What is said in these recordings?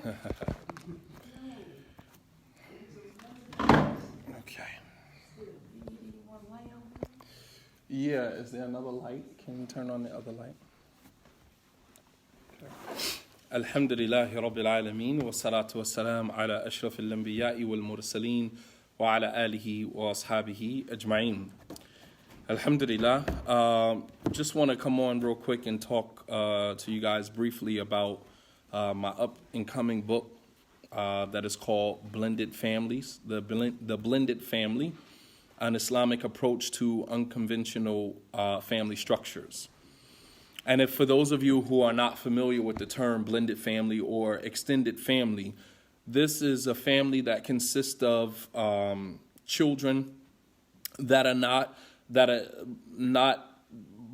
Okay. Yeah, is there another light? Can you turn on the other light? Alhamdulillahi Rabbil Alameen, wa salatu wa salam ala ashraf al-anbiya'i wal mursaleen wa ala alihi wa ashabihi ajma'in. Alhamdulillah. Just want to come on real quick and talk to you guys briefly about my up-and-coming book that is called Blended Families, the Blended Family, an Islamic approach to unconventional family structures. And if for those of you who are not familiar with the term blended family or extended family, this is a family that consists of children that are not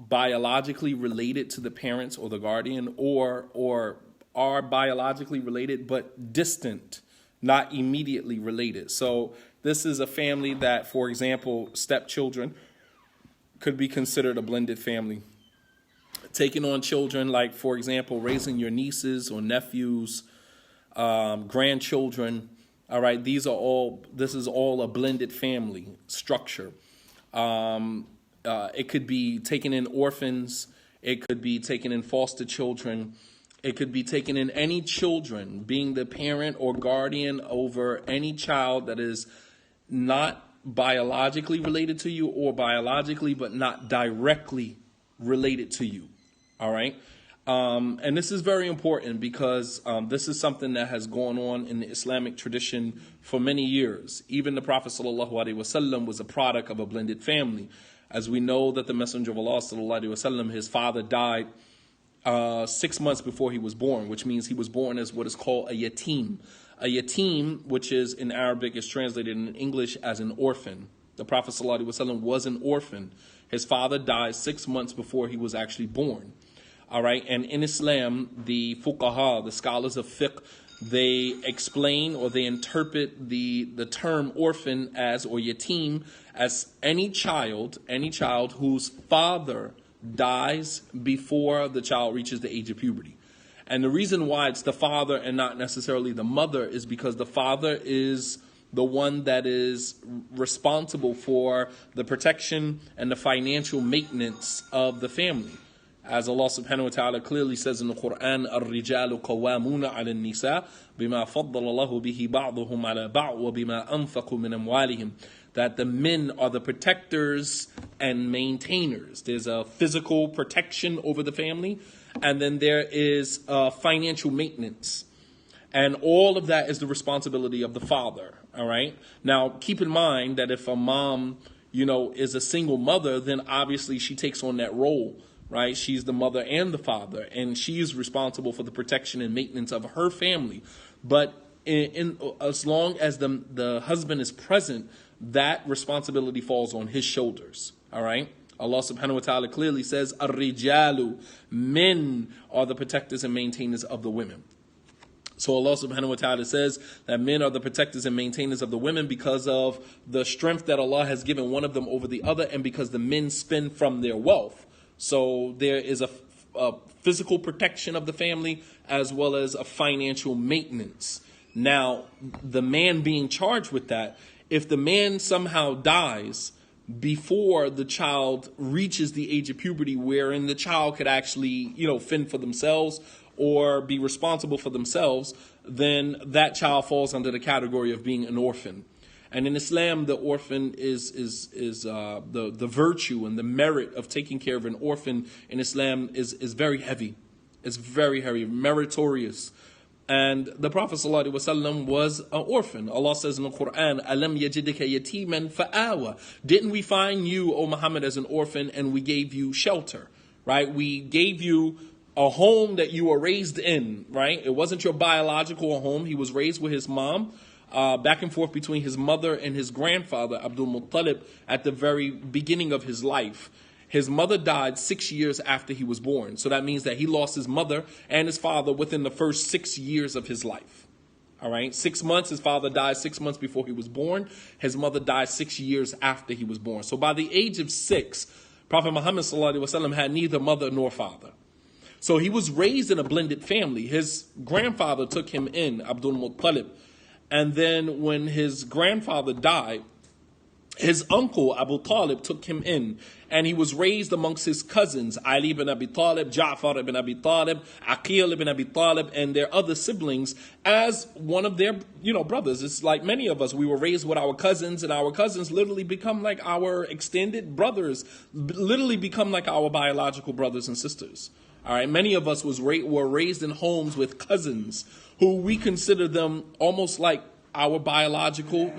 biologically related to the parents or the guardian, or are biologically related but distant, not immediately related. So this is a family that, for example, stepchildren could be considered a blended family. Taking on children like, for example, raising your nieces or nephews, grandchildren. All right, this is all a blended family structure. It could be taken in orphans. It could be taken in foster children. It could be taken in any children, being the parent or guardian over any child that is not biologically related to you, or biologically but not directly related to you. All right. And this is very important because this is something that has gone on in the Islamic tradition for many years. Even the Prophet ﷺ was a product of a blended family. As we know that the Messenger of Allah ﷺ, his father died 6 months before he was born, which means he was born as what is called a yatim. A yatim, which is in Arabic, is translated in English as an orphan. The Prophet ﷺ was an orphan. His father died 6 months before he was actually born. All right, and in Islam, the fuqaha, the scholars of fiqh, they explain or they interpret the term orphan as, or yatim, as any child whose father dies before the child reaches the age of puberty. And the reason why it's the father and not necessarily the mother is because the father is the one that is responsible for the protection and the financial maintenance of the family. As Allah subhanahu wa ta'ala clearly says in the Quran, الرِّجَالُ قَوَّامُونَ عَلَى النِّسَاءِ بِمَا فَضَّلَ اللَّهُ بِهِ بَعْضُهُمْ عَلَى بَعْضٍ وَبِمَا أَنفَقُوا مِنْ أَمْوَالِهِمْ. That the men are the protectors and maintainers. There's a physical protection over the family, and then there is financial maintenance. And all of that is the responsibility of the father. All right. Now, keep in mind that if a mom, is a single mother, then obviously she takes on that role. Right, she's the mother and the father, and she is responsible for the protection and maintenance of her family. But as long as the husband is present, that responsibility falls on his shoulders. All right. Allah subhanahu wa ta'ala clearly says, "Ar-rijalu," men are the protectors and maintainers of the women. So Allah subhanahu wa ta'ala says that men are the protectors and maintainers of the women because of the strength that Allah has given one of them over the other, and because the men spend from their wealth. So there is a physical protection of the family as well as a financial maintenance. Now, the man being charged with that, if the man somehow dies before the child reaches the age of puberty, wherein the child could actually, fend for themselves or be responsible for themselves, then that child falls under the category of being an orphan. And in Islam, the orphan is the virtue and the merit of taking care of an orphan in Islam is very heavy. It's very heavy, meritorious. And the Prophet ﷺ was an orphan. Allah says in the Quran, "Alam yajidika yatiman fa'awa." Didn't we find you, O Muhammad, as an orphan, and we gave you shelter? Right? We gave you a home that you were raised in. Right? It wasn't your biological home. He was raised with his mom. Back and forth between his mother and his grandfather, Abdul Muttalib, at the very beginning of his life. His mother died 6 years after he was born. So that means that he lost his mother and his father within the first 6 years of his life. All right, 6 months, his father died 6 months before he was born. His mother died 6 years after he was born. So by the age of 6, Prophet Muhammad ﷺ had neither mother nor father. So he was raised in a blended family. His grandfather took him in, Abdul Muttalib. And then when his grandfather died, his uncle, Abu Talib, took him in, and he was raised amongst his cousins, Ali ibn Abi Talib, Ja'far ibn Abi Talib, Aqil ibn Abi Talib, and their other siblings as one of their, brothers. It's like many of us, we were raised with our cousins, and our cousins literally become like our extended brothers, literally become like our biological brothers and sisters. All right, many of us were raised in homes with cousins who we consider them almost like our biological,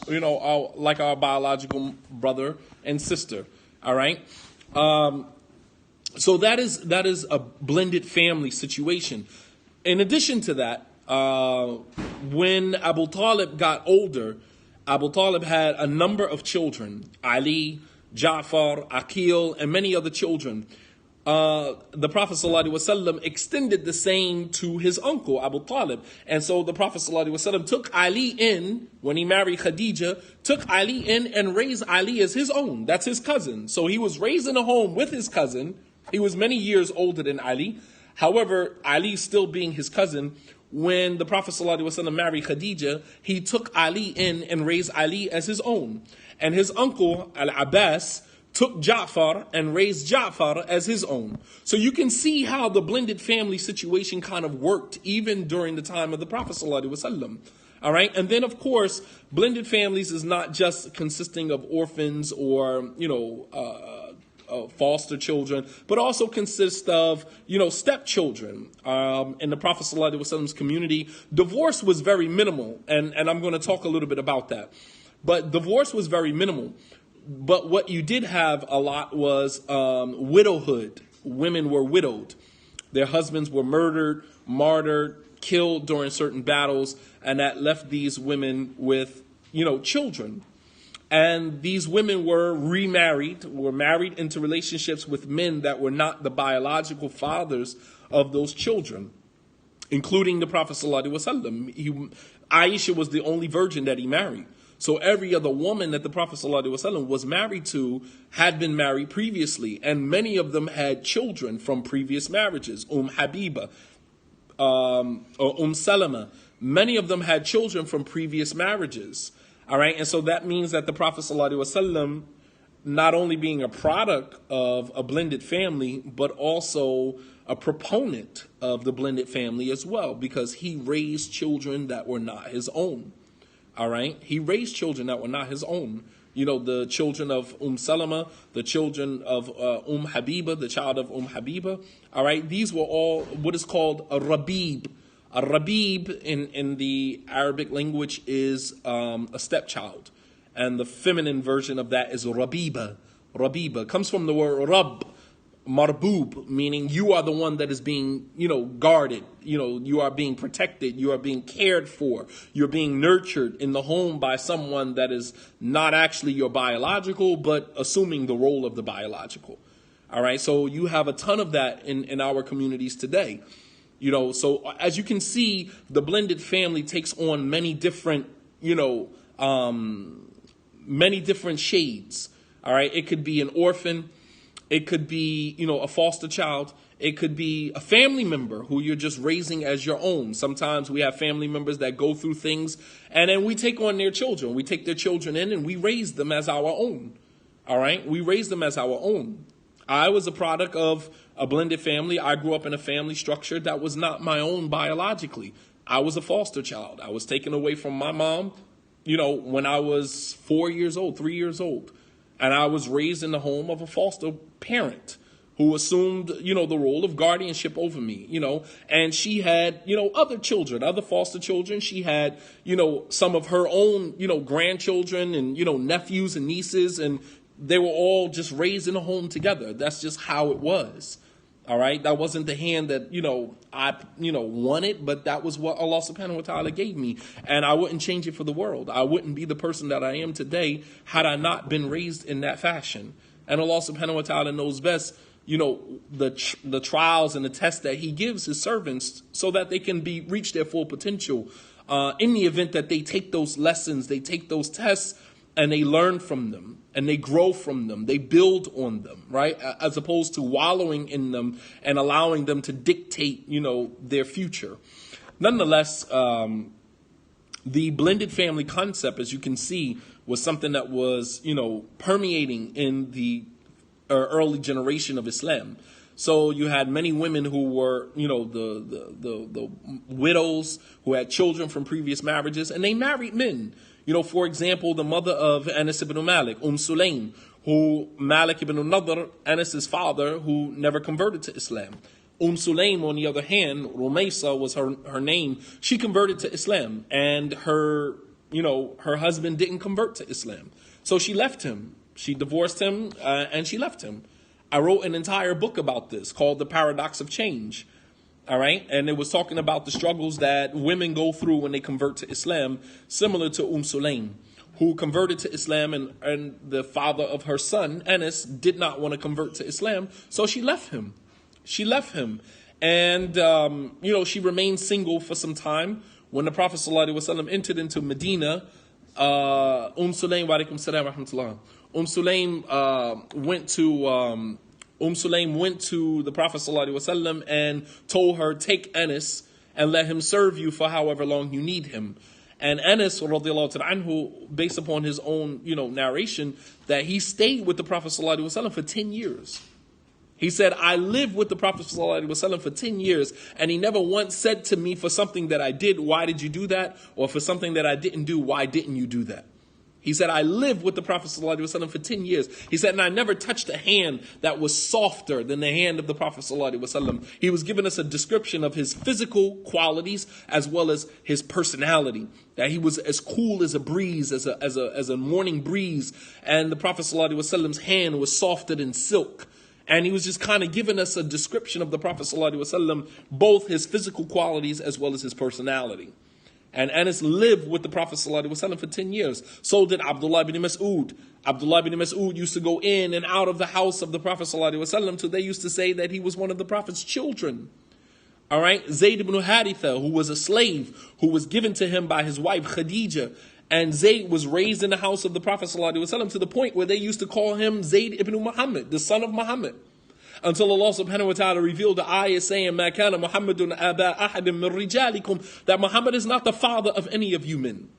like our biological brother and sister. All right. So that is a blended family situation. In addition to that, when Abu Talib got older, Abu Talib had a number of children: Ali, Ja'far, Aqil, and many other children. The Prophet ﷺ extended the same to his uncle, Abu Talib. And so the Prophet ﷺ took Ali in, when he married Khadija, took Ali in and raised Ali as his own. That's his cousin. So he was raised in a home with his cousin. He was many years older than Ali. However, Ali still being his cousin, when the Prophet ﷺ married Khadija, he took Ali in and raised Ali as his own. And his uncle, Al-Abbas, took Ja'far and raised Ja'far as his own. So you can see how the blended family situation kind of worked even during the time of the Prophet ﷺ. All right. And then, of course, blended families is not just consisting of orphans or, foster children, but also consists of, stepchildren. In the Prophet ﷺ's community, divorce was very minimal. And I'm going to talk a little bit about that. But divorce was very minimal. But what you did have a lot was widowhood. Women were widowed. Their husbands were murdered, martyred, killed during certain battles, and that left these women with, children. And these women were remarried, were married into relationships with men that were not the biological fathers of those children, including the Prophet ﷺ. Aisha was the only virgin that he married. So every other woman that the Prophet ﷺ was married to had been married previously, and many of them had children from previous marriages. Habiba, or Salama, many of them had children from previous marriages. All right, and so that means that the Prophet ﷺ, not only being a product of a blended family, but also a proponent of the blended family as well, because he raised children that were not his own. All right. He raised children that were not his own. The children of Salama, the children of Habiba, the child of Habiba. All right. These were all what is called a Rabib. A Rabib in the Arabic language is a stepchild. And the feminine version of that is Rabiba. Rabiba comes from the word Rab, Marbub, meaning you are the one that is being, guarded. You are being protected. You are being cared for. You're being nurtured in the home by someone that is not actually your biological, but assuming the role of the biological. All right. So you have a ton of that in our communities today. So as you can see, the blended family takes on many different, many different shades. All right. It could be an orphan. It could be, a foster child. It could be a family member who you're just raising as your own. Sometimes we have family members that go through things, and then we take on their children. We take their children in and we raise them as our own. All right? We raise them as our own. I was a product of a blended family. I grew up in a family structure that was not my own biologically. I was a foster child. I was taken away from my mom, when I was 4 years old, 3 years old. And I was raised in the home of a foster parent who assumed, the role of guardianship over me, and she had, other children, other foster children. She had, some of her own, grandchildren and, nephews and nieces, and they were all just raised in a home together. That's just how it was. All right. That wasn't the hand that, I, wanted, but that was what Allah subhanahu wa ta'ala gave me. And I wouldn't change it for the world. I wouldn't be the person that I am today had I not been raised in that fashion. And Allah subhanahu wa ta'ala knows best, the trials and the tests that he gives his servants so that they can reach their full potential. In the event that they take those lessons, they take those tests, and they learn from them, and they grow from them, they build on them, right? As opposed to wallowing in them and allowing them to dictate, their future. Nonetheless, the blended family concept, as you can see, was something that was, permeating in the early generation of Islam. So you had many women who were, the widows who had children from previous marriages, and they married men. For example, the mother of Anas ibn Malik, Sulaym, who Malik ibn Nadr, Anas's father, who never converted to Islam. Sulaym, on the other hand, Rumaysa was her name. She converted to Islam, and her husband didn't convert to Islam. So she left him. She divorced him, and she left him. I wrote an entire book about this called The Paradox of Change. All right. And it was talking about the struggles that women go through when they convert to Islam, similar to Sulaym, who converted to Islam, and the father of her son, Anas, did not want to convert to Islam. So she left him. And, she remained single for some time. When the Prophet ﷺ entered into Medina, Sulaym, wa alaikum salam wa rahmatullah. Sulaym went to the Prophet ﷺ and told her, take Anas and let him serve you for however long you need him. And Anas, radiallahu ta'ala anhu, based upon his own, narration, that he stayed with the Prophet ﷺ for 10 years. He said, I lived with the Prophet ﷺ for 10 years, and he never once said to me, for something that I did, why did you do that? Or for something that I didn't do, why didn't you do that? He said, I lived with the Prophet ﷺ for 10 years. He said, and I never touched a hand that was softer than the hand of the Prophet ﷺ. He was giving us a description of his physical qualities as well as his personality. That he was as cool as a breeze, as a morning breeze. And the Prophet ﷺ's hand was softer than silk. And he was just kind of giving us a description of the Prophet ﷺ, both his physical qualities as well as his personality. And Anas lived with the Prophet ﷺ for 10 years. So did Abdullah ibn Mas'ud. Abdullah ibn Mas'ud used to go in and out of the house of the Prophet ﷺ till they used to say that he was one of the Prophet's children. All right. Zayd ibn Haritha, who was a slave, who was given to him by his wife Khadija. And Zayd was raised in the house of the Prophet ﷺ to the point where they used to call him Zayd ibn Muhammad, the son of Muhammad. Until Allah subhanahu wa ta'ala revealed the ayah saying, مَا كَانَ مُحَمَّدٌ أَبَا أَحَدٍ مِّن رِجَالِكُمْ, that Muhammad is not the father of any of you men.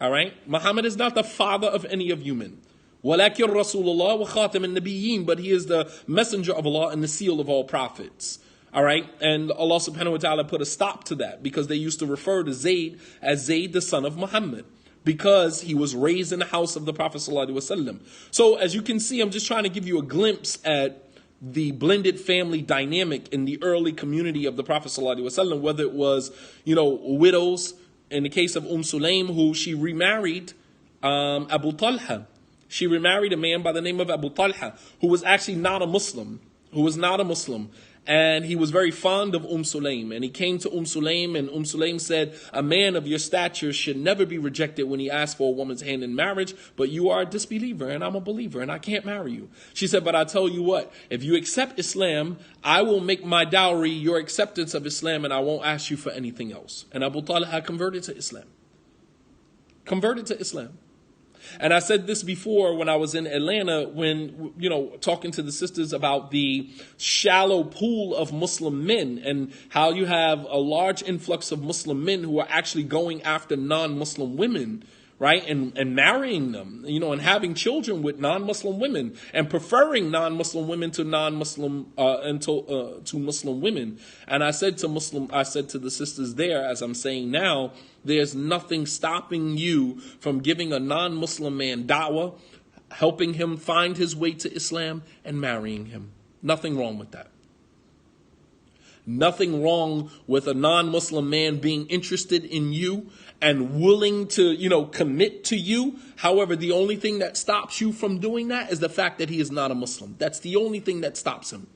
All right? Muhammad is not the father of any of you men. وَلَكِنْ رَسُولُ اللَّهِ وَخَاتَمَ النَّبِيِّينَ, but he is the messenger of Allah and the seal of all prophets. All right? And Allah subhanahu wa ta'ala put a stop to that because they used to refer to Zayd as Zayd, the son of Muhammad, because he was raised in the house of the Prophet ﷺ. So as you can see, I'm just trying to give you a glimpse at the blended family dynamic in the early community of the Prophet ﷺ, whether it was, widows, in the case of Sulaym, who she remarried Abu Talha. She remarried a man by the name of Abu Talha, who was actually not a Muslim, And he was very fond of Sulaym. And he came to Sulaym, and Sulaym said, a man of your stature should never be rejected when he asks for a woman's hand in marriage, but you are a disbeliever, and I'm a believer, and I can't marry you. She said, but I tell you what, if you accept Islam, I will make my dowry your acceptance of Islam, and I won't ask you for anything else. And Abu Talha converted to Islam. And I said this before when I was in Atlanta, when, talking to the sisters about the shallow pool of Muslim men and how you have a large influx of Muslim men who are actually going after non-Muslim women, right? And marrying them, and having children with non-Muslim women and preferring non-Muslim women to non-Muslim, to Muslim women. And I said to the sisters there, as I'm saying now, there's nothing stopping you from giving a non-Muslim man da'wah, helping him find his way to Islam, and marrying him. Nothing wrong with that. Nothing wrong with a non-Muslim man being interested in you and willing to, commit to you. However, the only thing that stops you from doing that is the fact that he is not a Muslim. That's the only thing that stops him.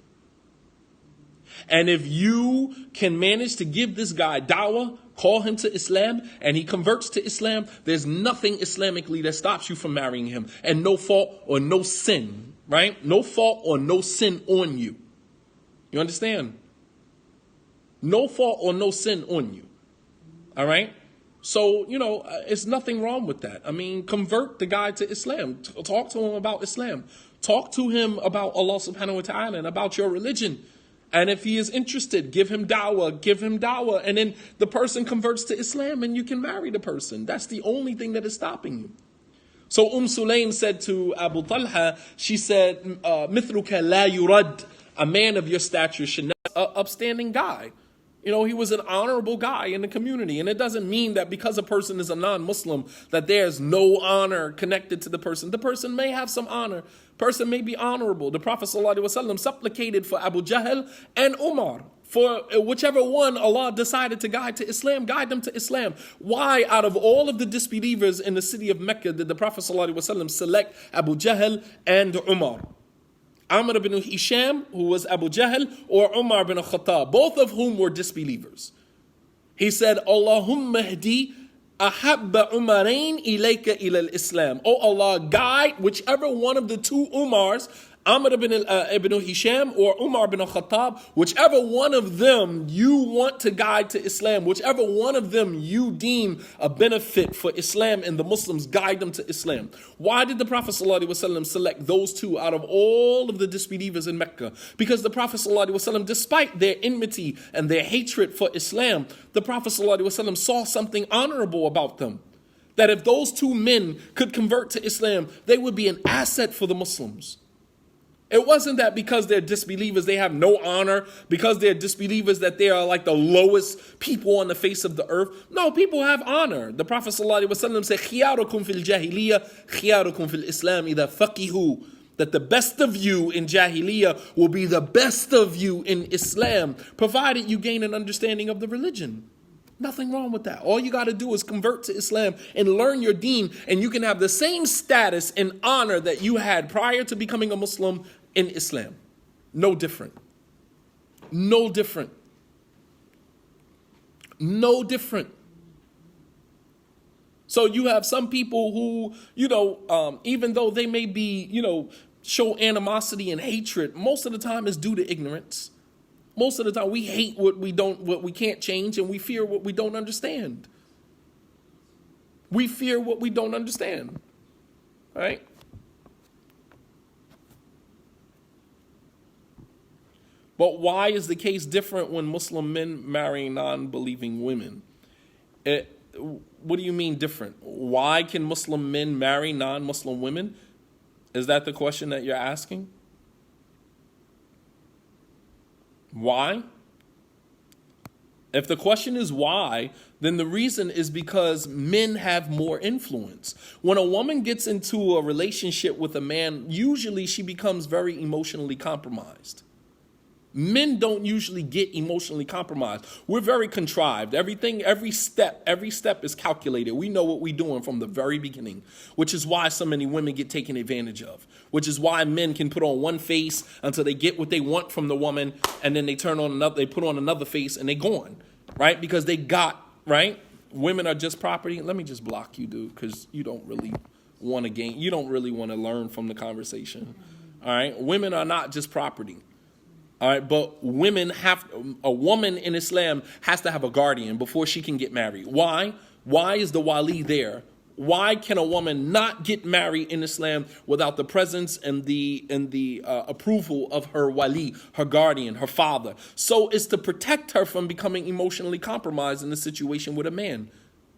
And if you can manage to give this guy da'wah, call him to Islam, and he converts to Islam, there's nothing Islamically that stops you from marrying him. And no fault or no sin, right? No fault or no sin on you. You understand? No fault or no sin on you. All right? So, it's nothing wrong with that. I mean, convert the guy to Islam. Talk to him about Islam. Talk to him about Allah subhanahu wa ta'ala and about your religion. And if he is interested, give him dawah. And then the person converts to Islam and you can marry the person. That's the only thing that is stopping you. So Sulaym said to Abu Talha, she said, Mithluka la yurad, a man of your stature should not, an upstanding guy. He was an honorable guy in the community. And it doesn't mean that because a person is a non-Muslim, that there's no honor connected to the person. The person may have some honor. Person may be honorable. The Prophet ﷺ supplicated for Abu Jahl and Umar. For whichever one Allah decided to guide to Islam, guide them to Islam. Why, out of all of the disbelievers in the city of Mecca, did the Prophet ﷺ select Abu Jahl and Umar? Amr ibn Hisham, who was Abu Jahl, or Umar ibn Khattab, both of whom were disbelievers. He said, Allahumma hdi ahabba Umarain ilayka ila al-Islam. Oh Allah, guide whichever one of the two Umars, Amr ibn Hisham or Umar ibn Khattab, whichever one of them you want to guide to Islam, whichever one of them you deem a benefit for Islam and the Muslims, guide them to Islam. Why did the Prophet ﷺ select those two out of all of the disbelievers in Mecca? Because the Prophet ﷺ, despite their enmity and their hatred for Islam, the Prophet ﷺ saw something honorable about them. That if those two men could convert to Islam, they would be an asset for the Muslims. It wasn't that because they're disbelievers, they have no honor, because they're disbelievers that they are like the lowest people on the face of the earth. No, people have honor. The Prophet ﷺ said, خِيَارُكُمْ فِي الْجَاهِلِيَّةِ خِيَارُكُمْ فِي الْإِسْلَامِ إِذَا فَقِهُوا. That the best of you in Jahiliyyah will be the best of you in Islam, provided you gain an understanding of the religion. Nothing wrong with that. All you got to do is convert to Islam and learn your deen, and you can have the same status and honor that you had prior to becoming a Muslim in Islam. No different. No different. No different. So you have some people who, even though they may be, show animosity and hatred, most of the time is due to ignorance. Most of the time we hate what we can't change, and we fear what we don't understand. We fear what we don't understand. All right? But why is the case different when Muslim men marry non-believing women? What do you mean different? Why can Muslim men marry non-Muslim women? Is that the question that you're asking? Why? If the question is why, then the reason is because men have more influence. When a woman gets into a relationship with a man, usually she becomes very emotionally compromised. Men don't usually get emotionally compromised. We're very contrived. Every step is calculated. We know what we're doing from the very beginning, which is why so many women get taken advantage of, which is why men can put on one face until they get what they want from the woman, and then they put on another face and they're gone, right? Because they got, right? Women are just property. Let me just block you, dude, because you don't really want to gain. You don't really want to learn from the conversation, all right? Women are not just property. All right, but a woman in Islam has to have a guardian before she can get married. Why? Why is the wali there? Why can a woman not get married in Islam without the presence and the approval of her wali, her guardian, her father? So it's to protect her from becoming emotionally compromised in a situation with a man.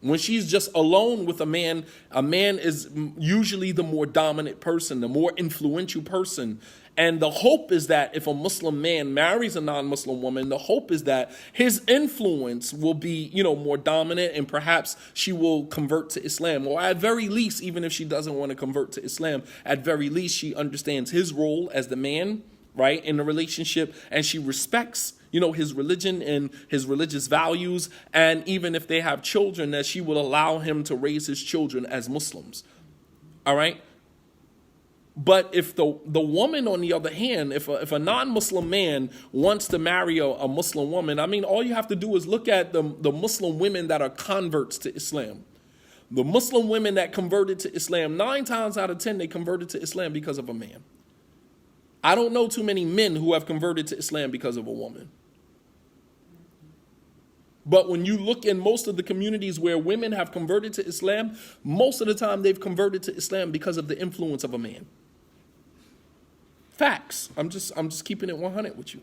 When she's just alone with a man is usually the more dominant person, the more influential person. And the hope is that if a Muslim man marries a non-Muslim woman, the hope is that his influence will be, more dominant, and perhaps she will convert to Islam. Or at very least, even if she doesn't want to convert to Islam, at very least she understands his role as the man, right, in the relationship, and she respects, his religion and his religious values. And even if they have children, that she will allow him to raise his children as Muslims. All right? But if the woman, on the other hand, if a non-Muslim man wants to marry a Muslim woman, all you have to do is look at the Muslim women that are converts to Islam. The Muslim women that converted to Islam, 9 times out of 10, they converted to Islam because of a man. I don't know too many men who have converted to Islam because of a woman. But when you look in most of the communities where women have converted to Islam, most of the time they've converted to Islam because of the influence of a man. Facts. I'm just keeping it 100 with you.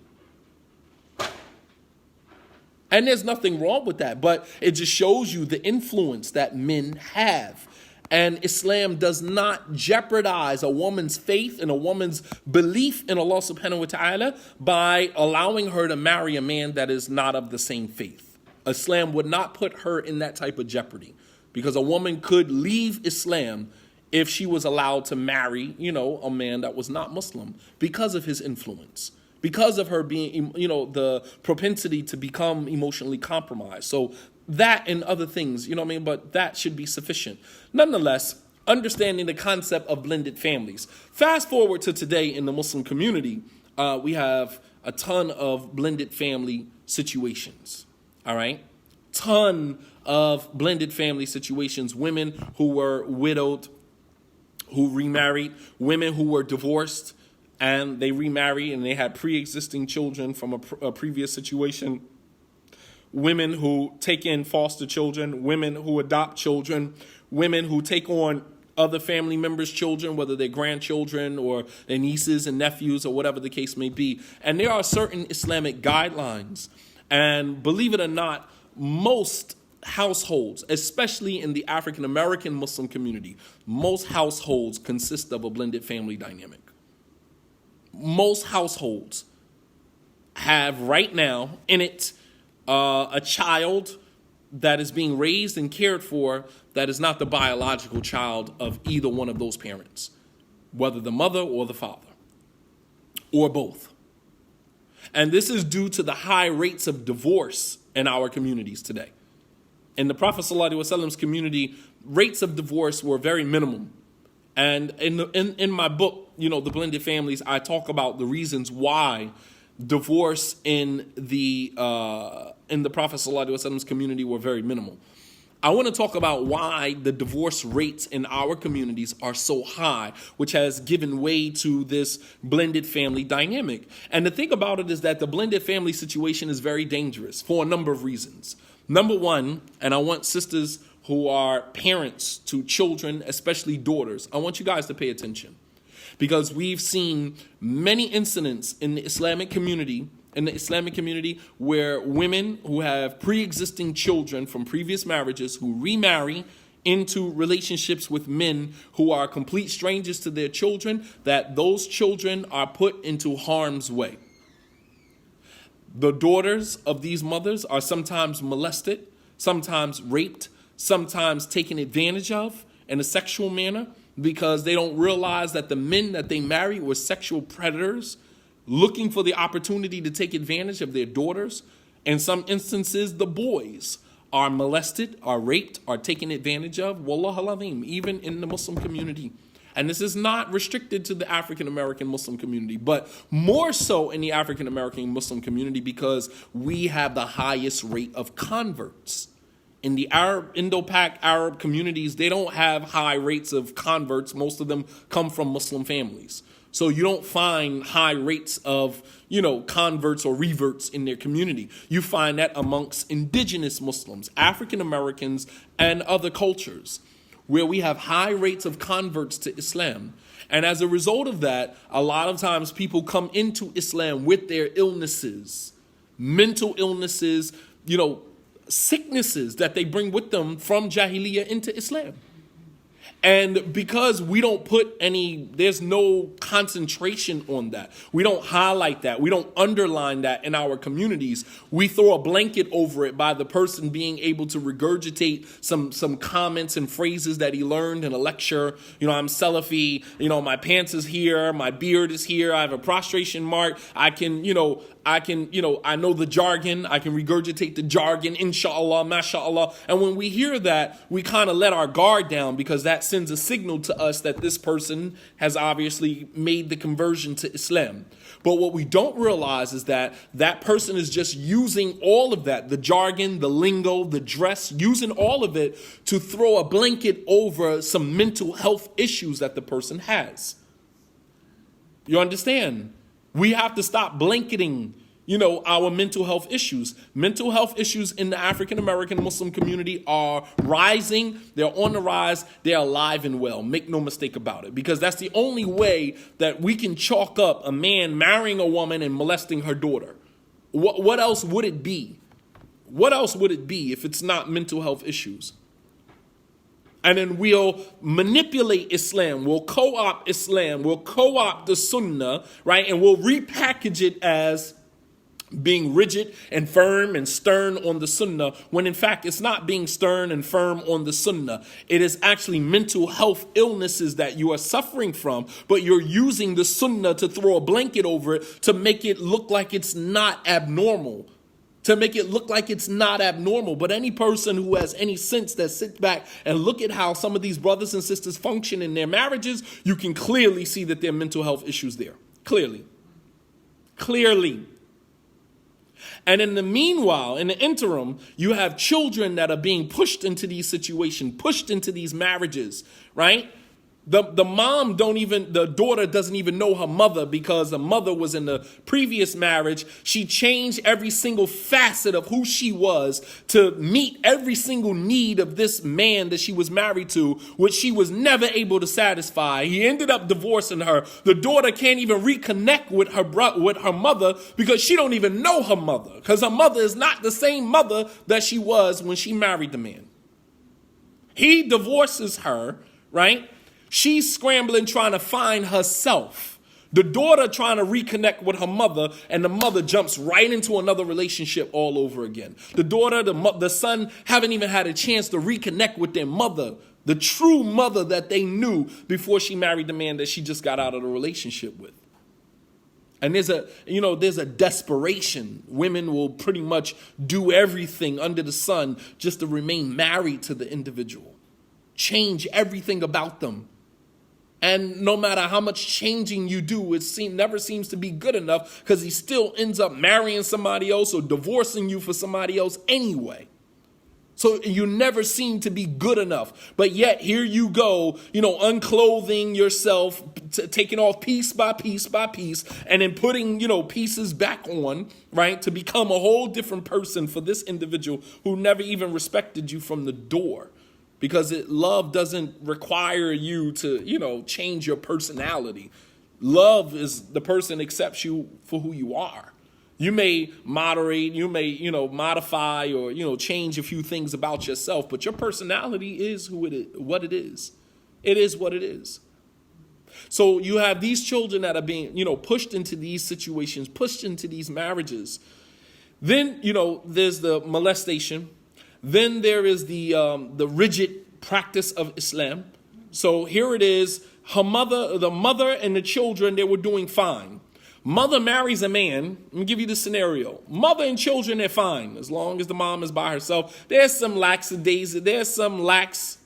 And there's nothing wrong with that, but it just shows you the influence that men have. And Islam does not jeopardize a woman's faith and a woman's belief in Allah subhanahu wa ta'ala by allowing her to marry a man that is not of the same faith. Islam would not put her in that type of jeopardy, because a woman could leave Islam if she was allowed to marry, a man that was not Muslim because of his influence, because of her being, the propensity to become emotionally compromised. So that and other things, but that should be sufficient. Nonetheless, understanding the concept of blended families. Fast forward to today in the Muslim community, we have a ton of blended family situations, all right? Ton of blended family situations, women who were widowed, who remarried, women who were divorced, and they remarried and they had pre-existing children from a previous situation, women who take in foster children, women who adopt children, women who take on other family members' children, whether they're grandchildren or their nieces and nephews or whatever the case may be. And there are certain Islamic guidelines. And believe it or not, most households, especially in the African American Muslim community, most households consist of a blended family dynamic. Most households have right now in it a child that is being raised and cared for that is not the biological child of either one of those parents, whether the mother or the father, or both. And this is due to the high rates of divorce in our communities today. In the Prophet ﷺ's community, rates of divorce were very minimum. And in my book, The Blended Families, I talk about the reasons why divorce in the Prophet ﷺ's community were very minimal. I want to talk about why the divorce rates in our communities are so high, which has given way to this blended family dynamic. And the thing about it is that the blended family situation is very dangerous for a number of reasons. Number one, and I want sisters who are parents to children, especially daughters, I want you guys to pay attention, because we've seen many incidents in the Islamic community where women who have pre-existing children from previous marriages who remarry into relationships with men who are complete strangers to their children, that those children are put into harm's way. The daughters of these mothers are sometimes molested, sometimes raped, sometimes taken advantage of in a sexual manner, because they don't realize that the men that they married were sexual predators looking for the opportunity to take advantage of their daughters. In some instances, the boys are molested, are raped, are taken advantage of, wallah al-azim, even in the Muslim community. And this is not restricted to the African American Muslim community, but more so in the African American Muslim community, because we have the highest rate of converts. In the Indo-Pak Arab communities, they don't have high rates of converts. Most of them come from Muslim families. So you don't find high rates of, converts or reverts in their community. You find that amongst indigenous Muslims, African Americans, and other cultures, where we have high rates of converts to Islam. And as a result of that, a lot of times people come into Islam with their illnesses, mental illnesses, sicknesses that they bring with them from Jahiliyyah into Islam. And because we don't there's no concentration on that. We don't highlight that. We don't underline that in our communities. We throw a blanket over it by the person being able to regurgitate some comments and phrases that he learned in a lecture. I'm Salafi, my pants is here, my beard is here, I have a prostration mark. I know the jargon. I can regurgitate the jargon, inshallah, mashallah. And when we hear that, we kind of let our guard down, because that sends a signal to us that this person has obviously made the conversion to Islam. But what we don't realize is that that person is just using all of that, the jargon, the lingo, the dress, using all of it to throw a blanket over some mental health issues that the person has. You understand? We have to stop blanketing our mental health issues. Mental health issues in the African American Muslim community are rising. They're on the rise. They're alive and well. Make no mistake about it. Because that's the only way that we can chalk up a man marrying a woman and molesting her daughter. What else would it be? What else would it be if it's not mental health issues? And then we'll manipulate Islam. We'll co-opt Islam. We'll co-opt the Sunnah, right? And we'll repackage it as being rigid and firm and stern on the Sunnah, when in fact it's not being stern and firm on the Sunnah. It is actually mental health illnesses that you are suffering from, but you're using the Sunnah to throw a blanket over it to make it look like it's not abnormal. But any person who has any sense that sits back and look at how some of these brothers and sisters function in their marriages, you can clearly see that there are mental health issues there. Clearly. And in the meanwhile, in the interim, you have children that are being pushed into these situations, pushed into these marriages, right? The daughter doesn't even know her mother because the mother was in the previous marriage. She changed every single facet of who she was to meet every single need of this man that she was married to, which she was never able to satisfy. He ended up divorcing her. The daughter can't even reconnect with her mother because she don't even know her mother, because her mother is not the same mother that she was when she married the man. He divorces her, right? She's scrambling, trying to find herself. The daughter trying to reconnect with her mother, and the mother jumps right into another relationship all over again. The daughter, the son haven't even had a chance to reconnect with their mother, the true mother that they knew before she married the man that she just got out of the relationship with. And there's a desperation. Women will pretty much do everything under the sun just to remain married to the individual. Change everything about them. And no matter how much changing you do, it never seems to be good enough, because he still ends up marrying somebody else or divorcing you for somebody else anyway. So you never seem to be good enough. But yet here you go, unclothing yourself, taking off piece by piece by piece, and then putting, pieces back on, right, to become a whole different person for this individual who never even respected you from the door. Because love doesn't require you to, change your personality. Love is the person accepts you for who you are. You may moderate, you may, modify or, change a few things about yourself, but your personality is what it is. It is what it is. So you have these children that are being, pushed into these situations, pushed into these marriages. Then, there's the molestation. Then there is the rigid practice of Islam. So here it is. The mother and the children, they were doing fine. Mother marries a man. Let me give you the scenario. Mother and children, they're fine as long as the mom is by herself. There's some lackadaisy. There's some lax,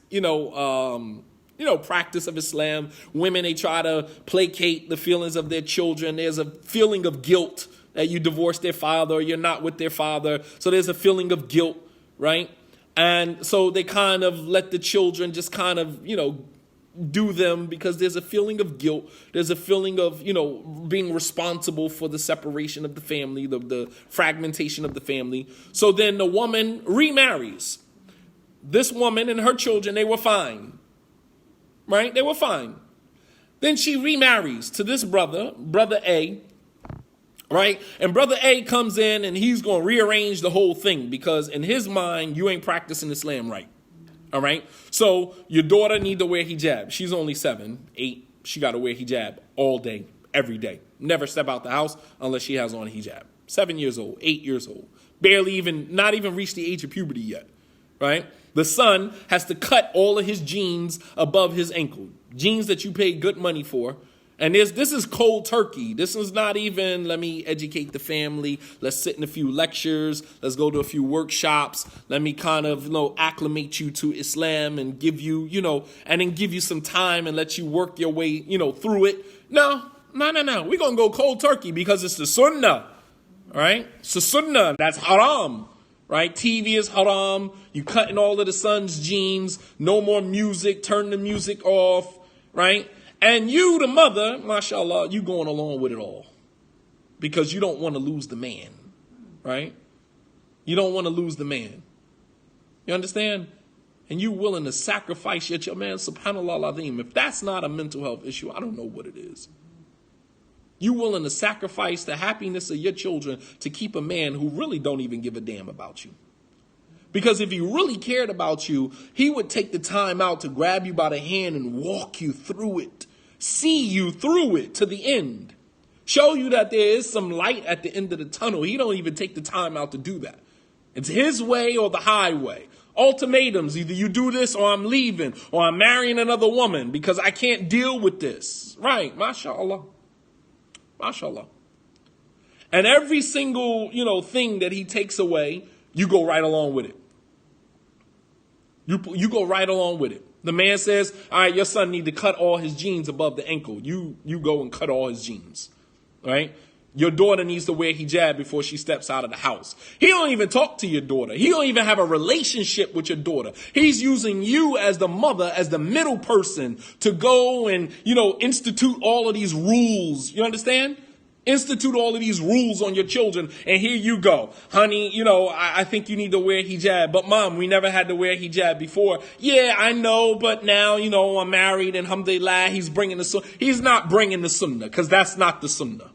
practice of Islam. Women, they try to placate the feelings of their children. There's a feeling of guilt that you divorced their father or you're not with their father. So there's a feeling of guilt. Right? And so they kind of let the children just kind of, do them because there's a feeling of guilt. There's a feeling of, being responsible for the separation of the family, the fragmentation of the family. So then the woman remarries. This woman and her children, they were fine. Right? They were fine. Then she remarries to this brother A. Right? And brother A comes in and he's going to rearrange the whole thing because in his mind, you ain't practicing Islam right. All right? So your daughter need to wear hijab. She's only 7, 8. She got to wear hijab all day, every day. Never step out the house unless she has on a hijab. 7 years old, 8 years old. Not even reached the age of puberty yet. Right? The son has to cut all of his jeans above his ankle. Jeans that you paid good money for. And this is cold turkey. This is not even, let me educate the family. Let's sit in a few lectures. Let's go to a few workshops. Let me kind of, acclimate you to Islam and give you, and then give you some time and let you work your way, through it. No. We're going to go cold turkey because it's the Sunnah. All right? It's the Sunnah. That's haram. Right? TV is haram. You cutting all of the son's jeans. No more music. Turn the music off. Right? And you, the mother, mashallah, you going along with it all. because you don't want to lose the man, right? You don't want to lose the man. You understand? And you're willing to sacrifice your man, subhanAllah al-azim. If that's not a mental health issue, I don't know what it is. You're willing to sacrifice the happiness of your children to keep a man who really don't even give a damn about you. Because if he really cared about you, he would take the time out to grab you by the hand and walk you through it. See you through it to the end. Show you that there is some light at the end of the tunnel. He don't even take the time out to do that. It's his way or the highway. Ultimatums, either you do this or I'm leaving or I'm marrying another woman because I can't deal with this. Right, mashallah. Mashallah. And every single, thing that he takes away, you go right along with it. You go right along with it. The man says, all right, your son need to cut all his jeans above the ankle. You go and cut all his jeans, right? Your daughter needs to wear hijab before she steps out of the house. He don't even talk to your daughter. He don't even have a relationship with your daughter. He's using you as the mother, as the middle person to go and, institute all of these rules. You understand? Institute all of these rules on your children. And here you go. Honey, I think you need to wear hijab. But mom, we never had to wear hijab before. Yeah, I know. But now, I'm married and alhamdulillah, he's bringing the sunnah. He's not bringing the sunnah because that's not the sunnah.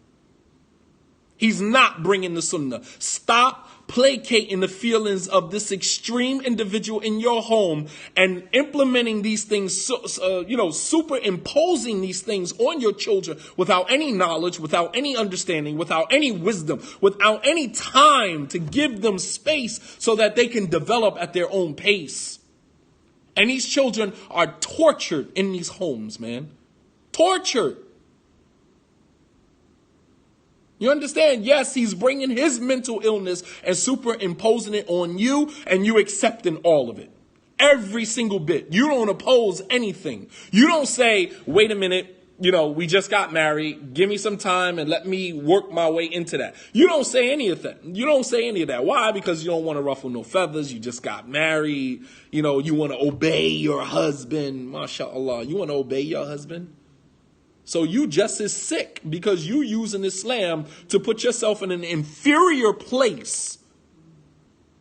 He's not bringing the sunnah. Stop placating the feelings of this extreme individual in your home and implementing these things, superimposing these things on your children without any knowledge, without any understanding, without any wisdom, without any time to give them space so that they can develop at their own pace. And these children are tortured in these homes, man. Tortured. You understand? Yes, he's bringing his mental illness and superimposing it on you, and you accepting all of it. Every single bit. You don't oppose anything. You don't say, wait a minute, we just got married. Give me some time and let me work my way into that. You don't say any of that. You don't say any of that. Why? Because you don't want to ruffle no feathers. You just got married. You want to obey your husband. MashaAllah. You want to obey your husband? So you just as sick because you using Islam to put yourself in an inferior place.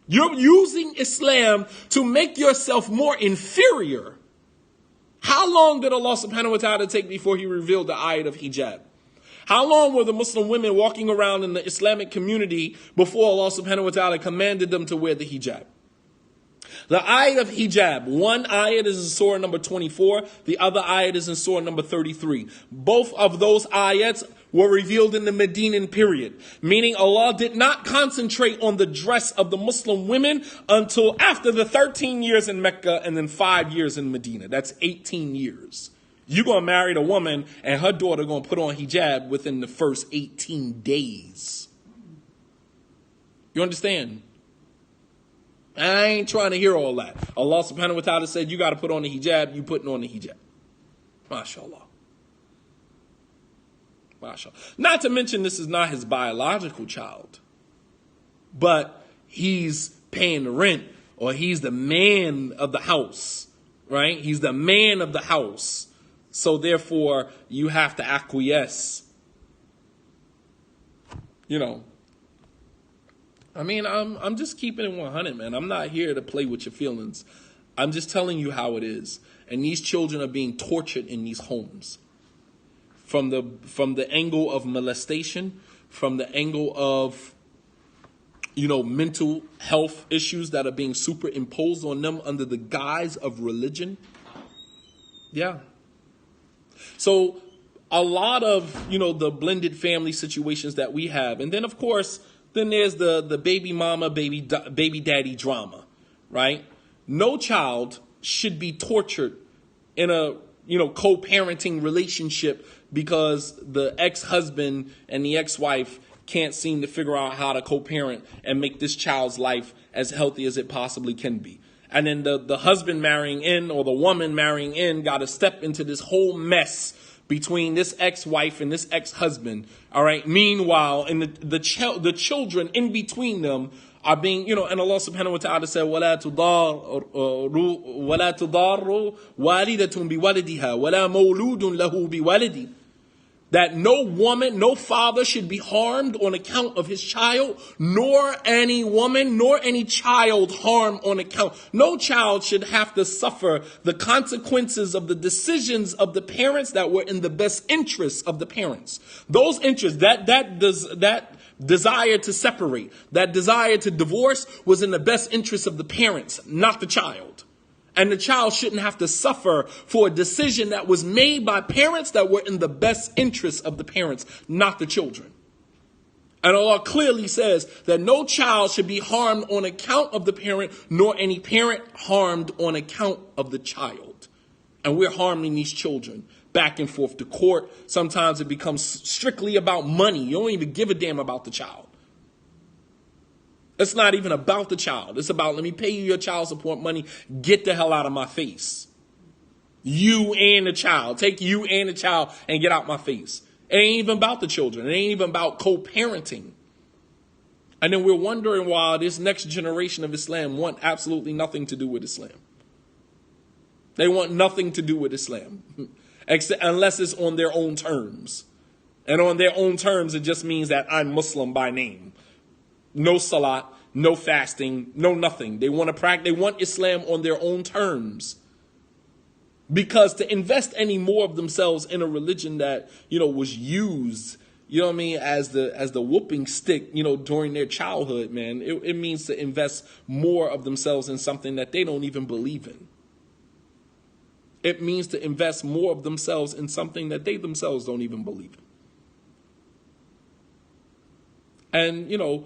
You're using Islam to make yourself more inferior. How long did Allah subhanahu wa ta'ala take before he revealed the ayat of hijab? How long were the Muslim women walking around in the Islamic community before Allah subhanahu wa ta'ala commanded them to wear the hijab? The ayat of hijab, one ayat is in surah number 24, the other ayat is in surah number 33. Both of those ayats were revealed in the Medinan period, meaning Allah did not concentrate on the dress of the Muslim women until after the 13 years in Mecca and then 5 years in Medina. That's 18 years. You're going to marry a woman and her daughter going to put on hijab within the first 18 days. You understand? I ain't trying to hear all that. Allah subhanahu wa ta'ala said, you got to put on the hijab, you putting on the hijab. MashaAllah. MashaAllah. Not to mention this is not his biological child, but he's paying the rent or he's the man of the house, right? He's the man of the house. So therefore, you have to acquiesce. I'm just keeping it 100, man. I'm not here to play with your feelings. I'm just telling you how it is. And these children are being tortured in these homes. From the angle of molestation, from the angle of, mental health issues that are being superimposed on them under the guise of religion. Yeah. So a lot of, the blended family situations that we have. And then, of course, then there's the baby mama, baby daddy drama, right? No child should be tortured in a, co-parenting relationship because the ex-husband and the ex-wife can't seem to figure out how to co-parent and make this child's life as healthy as it possibly can be. And then the husband marrying in or the woman marrying in got to step into this whole mess between this ex-wife and this ex-husband, all right? Meanwhile, and the children in between them are being, and Allah subhanahu wa ta'ala said, وَلَا تُضَارُّ وَالِدَةٌ بِوَلِدِهَا وَلَا مَوْلُودٌ لَهُ بِوَلِدِ That no woman, no father should be harmed on account of his child, nor any woman, nor any child harmed on account. No child should have to suffer the consequences of the decisions of the parents that were in the best interests of the parents. Those interests, that desire to separate, that desire to divorce was in the best interest of the parents, not the child. And the child shouldn't have to suffer for a decision that was made by parents that were in the best interests of the parents, not the children. And Allah clearly says that no child should be harmed on account of the parent, nor any parent harmed on account of the child. And we're harming these children back and forth to court. Sometimes it becomes strictly about money. You don't even give a damn about the child. It's not even about the child. It's about, let me pay you your child support money. Get the hell out of my face. You and the child. Take you and the child and get out my face. It ain't even about the children. It ain't even about co-parenting. And then we're wondering why this next generation of Islam want absolutely nothing to do with Islam. They want nothing to do with Islam. Unless it's on their own terms. And on their own terms, it just means that I'm Muslim by name. No salat, no fasting, no nothing. They want to practice. They want Islam on their own terms. Because to invest any more of themselves in a religion that, was used, as the whooping stick, during their childhood, man, it means to invest more of themselves in something that they don't even believe in. It means to invest more of themselves in something that they themselves don't even believe in. And,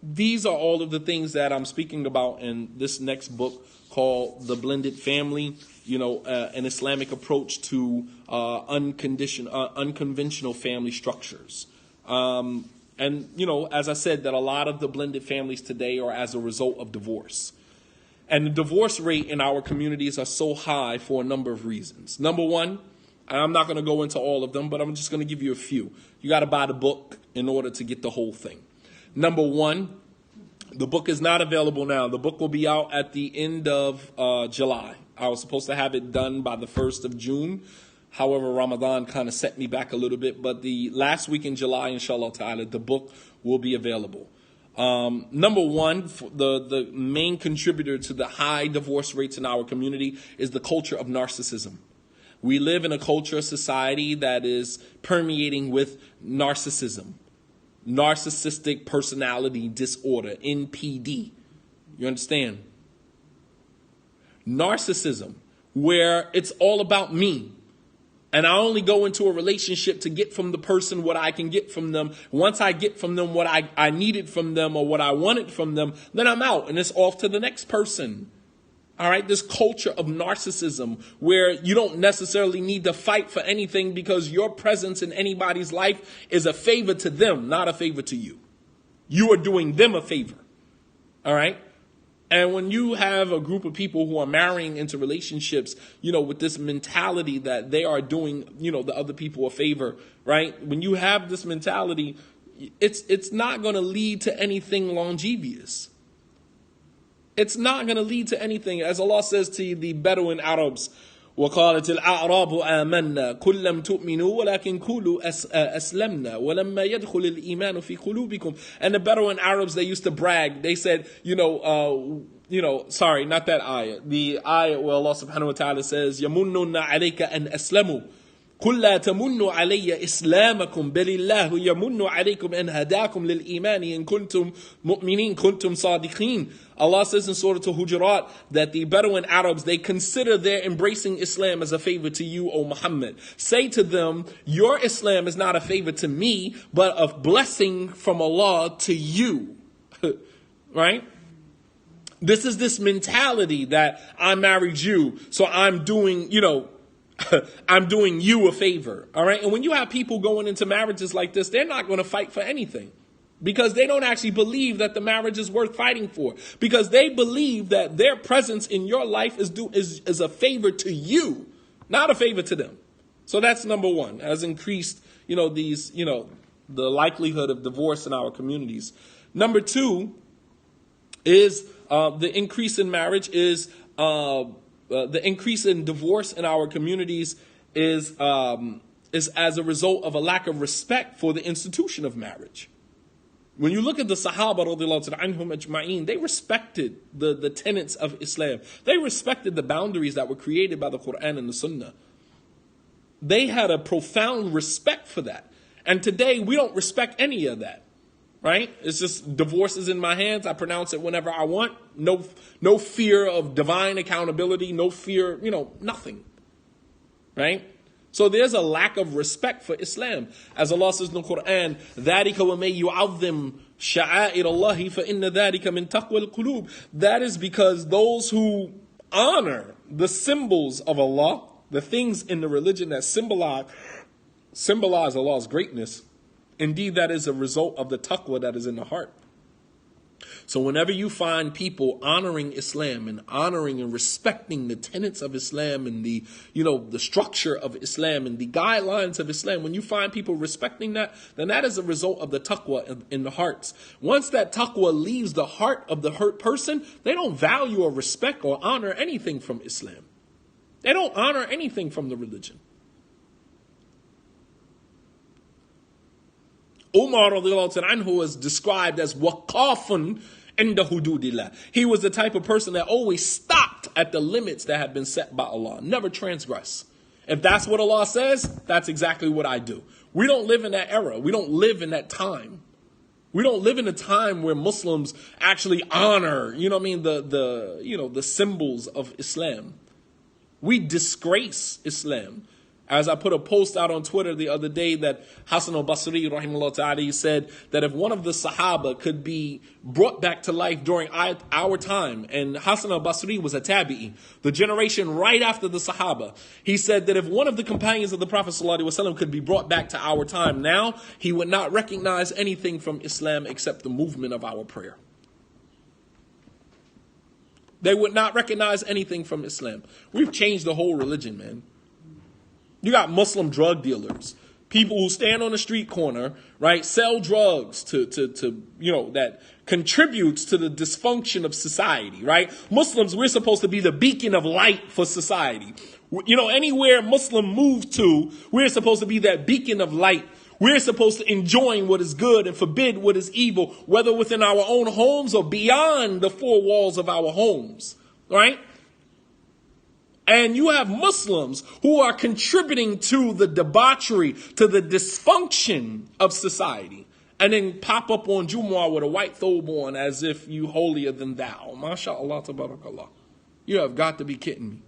these are all of the things that I'm speaking about in this next book called The Blended Family, an Islamic approach to unconventional family structures. As I said, that a lot of the blended families today are as a result of divorce. And the divorce rate in our communities are so high for a number of reasons. Number one, and I'm not going to go into all of them, but I'm just going to give you a few. You got to buy the book in order to get the whole thing. Number one, the book is not available now. The book will be out at the end of July. I was supposed to have it done by the 1st of June. However, Ramadan kind of set me back a little bit. But the last week in July, inshallah ta'ala, the book will be available. Number one, the main contributor to the high divorce rates in our community is the culture of narcissism. We live in a culture, society that is permeating with narcissism. Narcissistic personality disorder, NPD. You understand? Narcissism, where it's all about me. And I only go into a relationship to get from the person what I can get from them. Once I get from them what I needed from them or what I wanted from them, then I'm out and it's off to the next person. All right, this culture of narcissism where you don't necessarily need to fight for anything because your presence in anybody's life is a favor to them, not a favor to you. You are doing them a favor. All right. And when you have a group of people who are marrying into relationships, with this mentality that they are doing, the other people a favor, right? When you have this mentality, it's not going to lead to anything longevous. It's not going to lead to anything. As Allah says to the Bedouin Arabs, وقالت الأعراب آمنا قل لم تؤمنوا ولكن قولوا أسلمنا ولما يدخل الإيمان في قلوبكم. And the Bedouin Arabs, they used to brag. They said, sorry, not that ayah. The ayah where Allah subhanahu wa ta'ala says, يَمُنُّنَّ عَلَيْكَ أَنْ أَسْلَمُوا قل لا تمنوا علي إسلامكم بل الله يمن عليكم أن هداكم للإيمان إن كنتم مؤمنين كنتم صادقين. Allah says in Surah Al-Hujurat that the Bedouin Arabs, they consider their embracing Islam as a favor to you, O Muhammad. Say to them, your Islam is not a favor to me, but a blessing from Allah to you. Right? This is this mentality that I married you, so I'm doing, I'm doing you a favor, all right? And when you have people going into marriages like this, they're not going to fight for anything because they don't actually believe that the marriage is worth fighting for because they believe that their presence in your life is a favor to you, not a favor to them. So that's number one, has increased, the likelihood of divorce in our communities. Number two is the increase in marriage the increase in divorce in our communities is is as a result of a lack of respect for the institution of marriage. When you look at the Sahaba radiallahu anhum ajma'in, they respected the tenets of Islam. They respected the boundaries that were created by the Quran and the Sunnah. They had a profound respect for that. And today we don't respect any of that. Right? It's just divorce is in my hands. I pronounce it whenever I want. No fear of divine accountability. No fear, nothing. Right? So there's a lack of respect for Islam. As Allah says in the Quran, ذَلِكَ وَمَن يُعَظِّمْ شَعَائِرَ اللَّهِ فَإِنَّ ذَلِكَ مِن تَقْوَى الْقُلُوبِ. That is because those who honor the symbols of Allah, the things in the religion that symbolize Allah's greatness, indeed that is a result of the taqwa that is in the heart. So whenever you find people honoring Islam and honoring and respecting the tenets of Islam and the structure of Islam and the guidelines of Islam, when you find people respecting that, then that is a result of the taqwa in the hearts. Once that taqwa leaves the heart of the hurt person, they don't value or respect or honor anything from Islam. They don't honor anything from the religion. Umar radiallahu anhu was described as waqafun inda hududillah. He was the type of person that always stopped at the limits that had been set by Allah. Never transgress. If that's what Allah says, that's exactly what I do. We don't live in that era. We don't live in that time. We don't live in a time where Muslims actually honor, the symbols of Islam. We disgrace Islam. As I put a post out on Twitter the other day that Hassan al-Basri, rahimahullah ta'ala, said that if one of the Sahaba could be brought back to life during our time, and Hassan al-Basri was a tabi'i, the generation right after the Sahaba, he said that if one of the companions of the Prophet ﷺ could be brought back to our time now, he would not recognize anything from Islam except the movement of our prayer. They would not recognize anything from Islam. We've changed the whole religion, man. You got Muslim drug dealers, people who stand on the street corner, right, sell drugs to that contributes to the dysfunction of society, right? Muslims, we're supposed to be the beacon of light for society. Anywhere Muslim move to, we're supposed to be that beacon of light. We're supposed to enjoin what is good and forbid what is evil, whether within our own homes or beyond the four walls of our homes, right? And you have Muslims who are contributing to the debauchery, to the dysfunction of society, and then pop up on Jumu'ah with a white thobe on as if you holier than thou. MashaAllah, tabarakallah. You have got to be kidding me.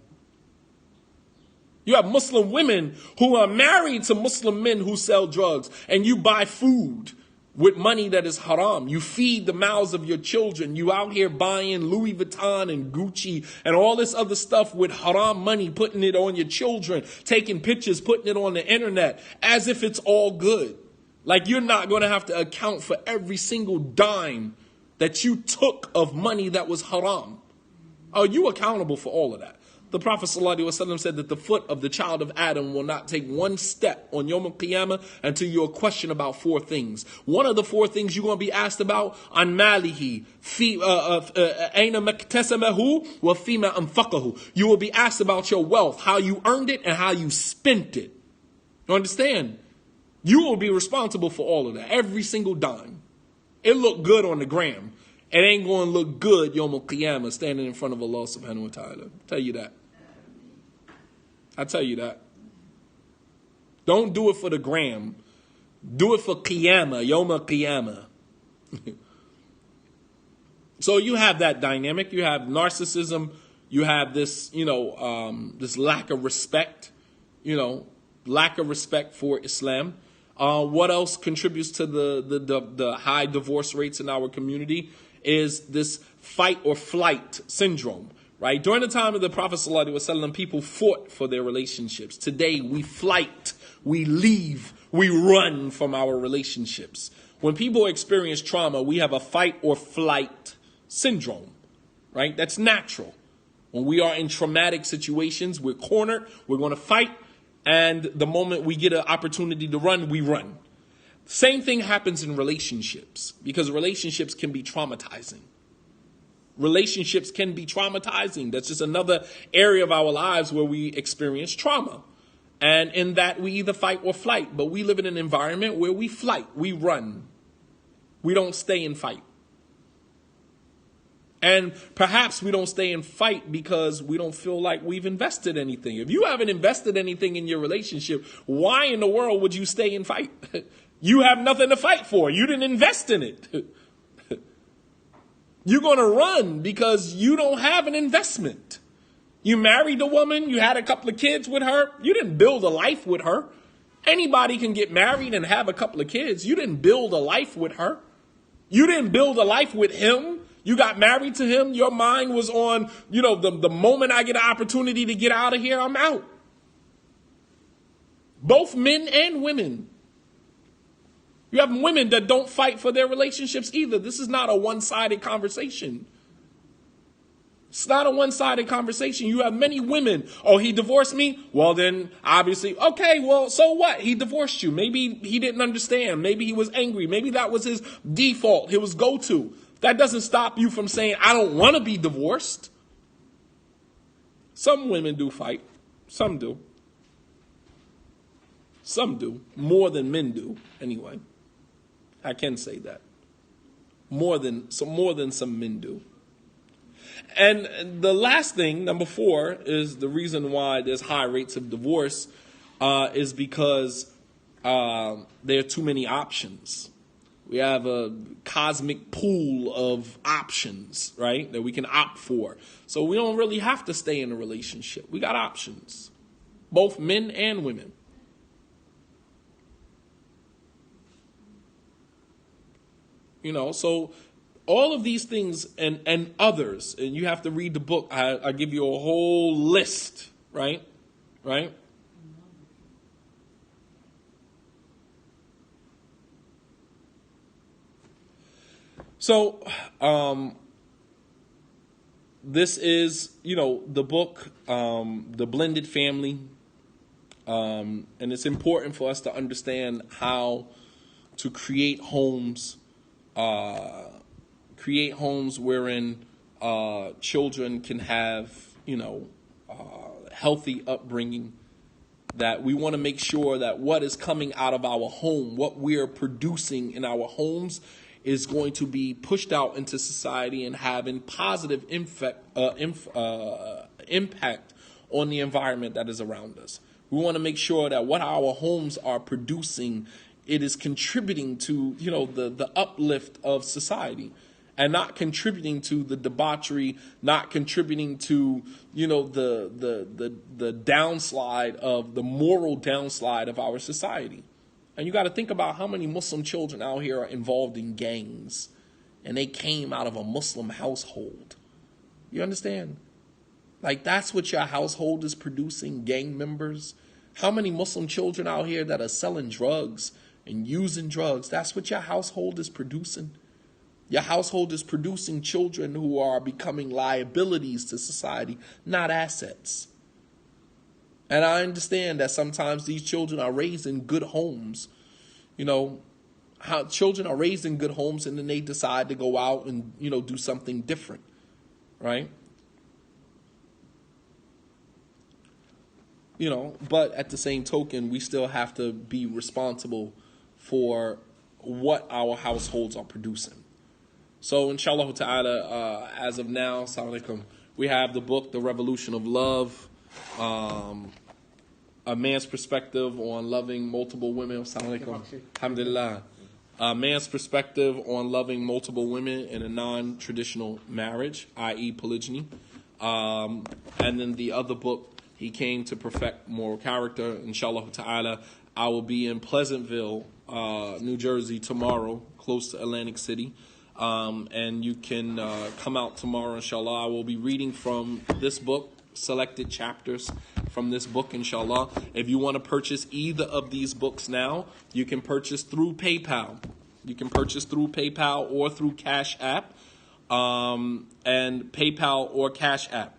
You have Muslim women who are married to Muslim men who sell drugs, and you buy food with money that is haram. You feed the mouths of your children. You out here buying Louis Vuitton and Gucci and all this other stuff with haram money, putting it on your children, taking pictures, putting it on the internet as if it's all good. Like you're not going to have to account for every single dime that you took of money that was haram. Are you accountable for all of that? The Prophet ﷺ said that the foot of the child of Adam will not take one step on Yawm al-Qiyamah until you're questioned about four things. One of the four things you're going to be asked about, an malihi, ayna maktasamahu, wa fima anfaqahu. You will be asked about your wealth, how you earned it and how you spent it. You understand? You will be responsible for all of that, every single dime. It looked good on the gram. It ain't going to look good Yawm al-Qiyamah standing in front of Allah subhanahu wa ta'ala. Tell you that. I tell you that. Don't do it for the gram. Do it for Qiyamah, Yawm al-Qiyamah. So you have that dynamic. You have narcissism. You have this, this lack of respect, lack of respect for Islam. What else contributes to the high divorce rates in our community is this fight or flight syndrome. Right? During the time of the Prophet ﷺ, people fought for their relationships. Today, we flight, we leave, we run from our relationships. When people experience trauma, we have a fight or flight syndrome. Right? That's natural. When we are in traumatic situations, we're cornered, we're going to fight, and the moment we get an opportunity to run, we run. Same thing happens in relationships, because relationships can be traumatizing. Relationships can be traumatizing. That's just another area of our lives where we experience trauma. And in that, we either fight or flight. But we live in an environment where we flight, we run. We don't stay and fight. And perhaps we don't stay and fight because we don't feel like we've invested anything. If you haven't invested anything in your relationship, why in the world would you stay and fight? You have nothing to fight for. You didn't invest in it. You're going to run because you don't have an investment. You married a woman, you had a couple of kids with her. You didn't build a life with her. Anybody can get married and have a couple of kids. You didn't build a life with her. You didn't build a life with him. You got married to him. Your mind was on, the moment I get an opportunity to get out of here, I'm out. Both men and women. You have women that don't fight for their relationships either. This is not a one-sided conversation. It's not a one-sided conversation. You have many women. Oh, he divorced me? Well, then, obviously, okay, well, so what? He divorced you. Maybe he didn't understand. Maybe he was angry. Maybe that was his default, his go-to. That doesn't stop you from saying, I don't want to be divorced. Some women do fight. Some do. Some do. More than men do, anyway. I can say that. More than some men do. And the last thing, number 4, is the reason why there's high rates of divorce is because there are too many options. We have a cosmic pool of options, right, that we can opt for. So we don't really have to stay in a relationship. We got options, both men and women. So all of these things and others, and you have to read the book. I give you a whole list, right? Right? So, this is, the book, The Blended Family. And it's important for us to understand how to create homes wherein children can have, healthy upbringing. That we want to make sure that what is coming out of our home, what we're producing in our homes, is going to be pushed out into society and having positive impact on the environment that is around us. We want to make sure that what our homes are producing, it is contributing to, the uplift of society, and not contributing to the debauchery, not contributing to, the downslide of the moral downslide of our society. And you got to think about how many Muslim children out here are involved in gangs, and they came out of a Muslim household. You understand? Like, that's what your household is producing, gang members. How many Muslim children out here that are selling drugs and using drugs? That's what your household is producing. Your household is producing children who are becoming liabilities to society, not assets. And I understand that sometimes these children are raised in good homes. How children are raised in good homes and then they decide to go out and, do something different, right? But at the same token, we still have to be responsible for what our households are producing. So, inshallah ta'ala, as of now, assalamu alaikum, we have the book, The Revolution of Love, a man's perspective on loving multiple women. Assalamu alaikum. Alhamdulillah. A man's perspective on loving multiple women in a non-traditional marriage, i.e. polygyny. And then the other book, He Came to Perfect Moral Character. Inshallah ta'ala, I will be in Pleasantville, New Jersey tomorrow, close to Atlantic City. And you can come out tomorrow, inshallah. I will be reading from this book, selected chapters from this book, inshallah. If you want to purchase either of these books now, you can purchase through PayPal. You can purchase through PayPal or through Cash App, and PayPal or Cash App.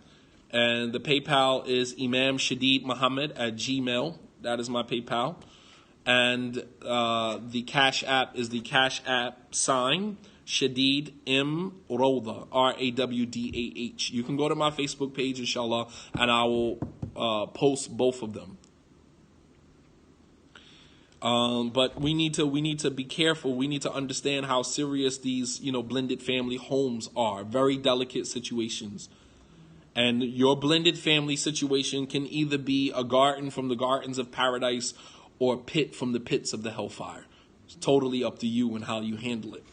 And the PayPal is Imam Shadid Muhammad at Gmail. That is my PayPal. And the Cash App is the Cash App sign, Shadid M. Rawdah, Rawdah. You can go to my Facebook page, inshallah, and I will post both of them. But we need to be careful. We need to understand how serious these, blended family homes are. Very delicate situations. And your blended family situation can either be a garden from the gardens of paradise or a pit from the pits of the hellfire. It's totally up to you and how you handle it.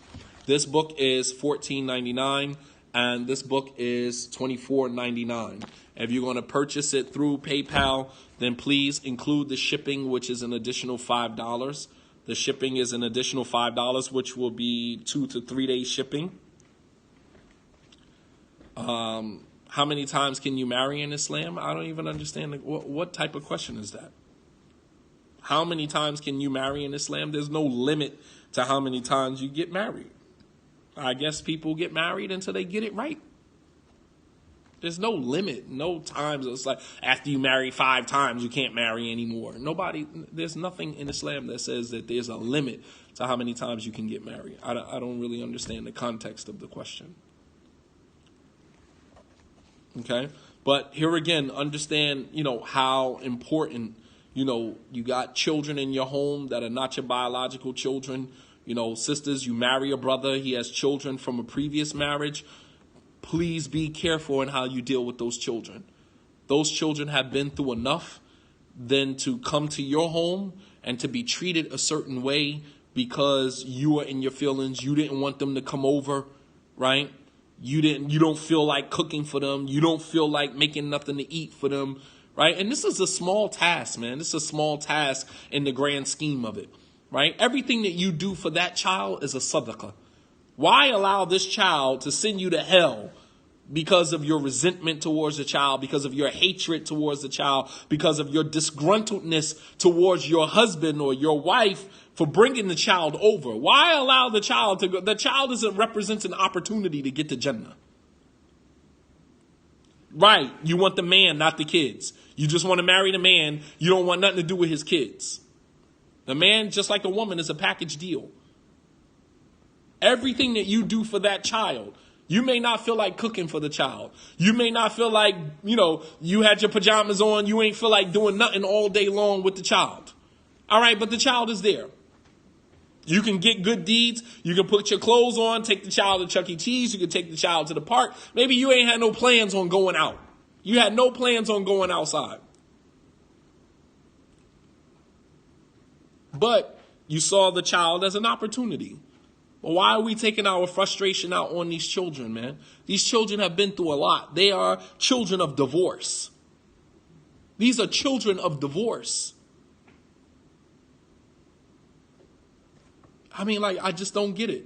This book is $14.99 and this book is $24.99. If you're going to purchase it through PayPal, then please include the shipping, which is an additional $5. The shipping is an additional $5, which will be 2 to 3 days shipping. How many times can you marry in Islam? I don't even understand. What type of question is that? How many times can you marry in Islam? There's no limit to how many times you get married. I guess people get married until they get it right. There's no limit, no times. It's like after you marry 5 times, you can't marry anymore. There's nothing in Islam that says that there's a limit to how many times you can get married. I don't really understand the context of the question. Okay, but here again, understand, how important, you got children in your home that are not your biological children. Sisters, you marry a brother, he has children from a previous marriage. Please be careful in how you deal with those children. Those children have been through enough than to come to your home and to be treated a certain way because you are in your feelings. You didn't want them to come over, right? You don't feel like cooking for them. You don't feel like making nothing to eat for them, right? And this is a small task, man. This is a small task in the grand scheme of it, right? Everything that you do for that child is a sadaqah. Why allow this child to send you to hell because of your resentment towards the child, because of your hatred towards the child, because of your disgruntledness towards your husband or your wife for bringing the child over? Why allow the child to go? The child represents an opportunity to get to Jannah. Right. You want the man, not the kids. You just want to marry the man. You don't want nothing to do with his kids. The man, just like a woman, is a package deal. Everything that you do for that child, you may not feel like cooking for the child. You may not feel like, you had your pajamas on. You ain't feel like doing nothing all day long with the child. All right, but the child is there. You can get good deeds. You can put your clothes on, take the child to Chuck E. Cheese. You can take the child to the park. Maybe you ain't had no plans on going out. You had no plans on going outside. But you saw the child as an opportunity. But why are we taking our frustration out on these children, man? These children have been through a lot. They are children of divorce. These are children of divorce. I just don't get it.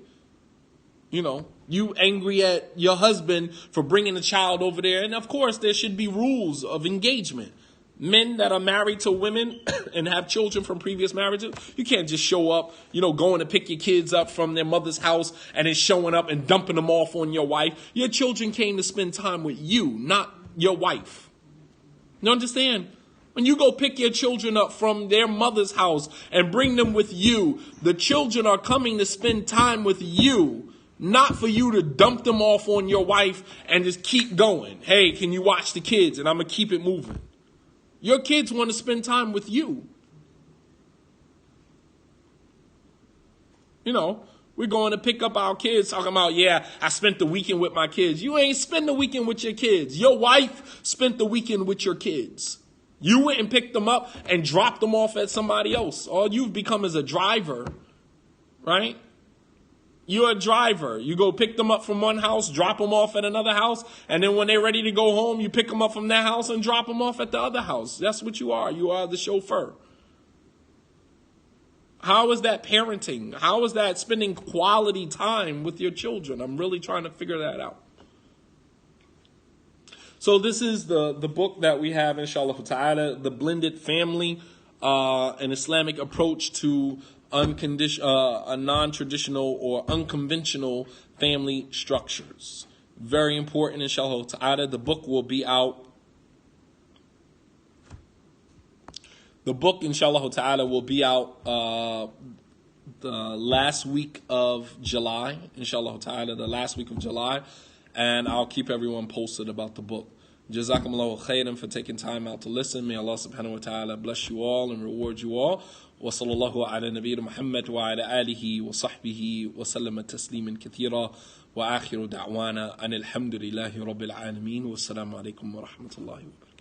You angry at your husband for bringing the child over there. And of course, there should be rules of engagement. Men that are married to women and have children from previous marriages, you can't just show up, going to pick your kids up from their mother's house and then showing up and dumping them off on your wife. Your children came to spend time with you, not your wife. You understand? When you go pick your children up from their mother's house and bring them with you, the children are coming to spend time with you, not for you to dump them off on your wife and just keep going. Hey, can you watch the kids? And I'm going to keep it moving. Your kids want to spend time with you. We're going to pick up our kids talking about, I spent the weekend with my kids. You ain't spend the weekend with your kids. Your wife spent the weekend with your kids. You went and picked them up and dropped them off at somebody else. All you've become is a driver, right? You're a driver. You go pick them up from one house, drop them off at another house, and then when they're ready to go home, you pick them up from that house and drop them off at the other house. That's what you are. You are the chauffeur. How is that parenting? How is that spending quality time with your children? I'm really trying to figure that out. So this is the book that we have, inshallah ta'ala, The Blended Family, an Islamic approach to a non-traditional or unconventional family structures. Very important, inshallah ta'ala. The book will be out. The book, inshallah ta'ala, will be out the last week of July, inshallah ta'ala, the last week of July. And I'll keep everyone posted about the book. Jazakumullahu khairan for taking time out to listen. May Allah subhanahu wa ta'ala bless you all and reward you all. Wa sallallahu ala nabiyyina Muhammad wa ala alihi wa sahbihi wa sallama tasliman kathira. Wa akhiru da'wana anil hamdulillahi rabbil alameen. Wassalamu alaikum wa rahmatullahi wa barakatuh.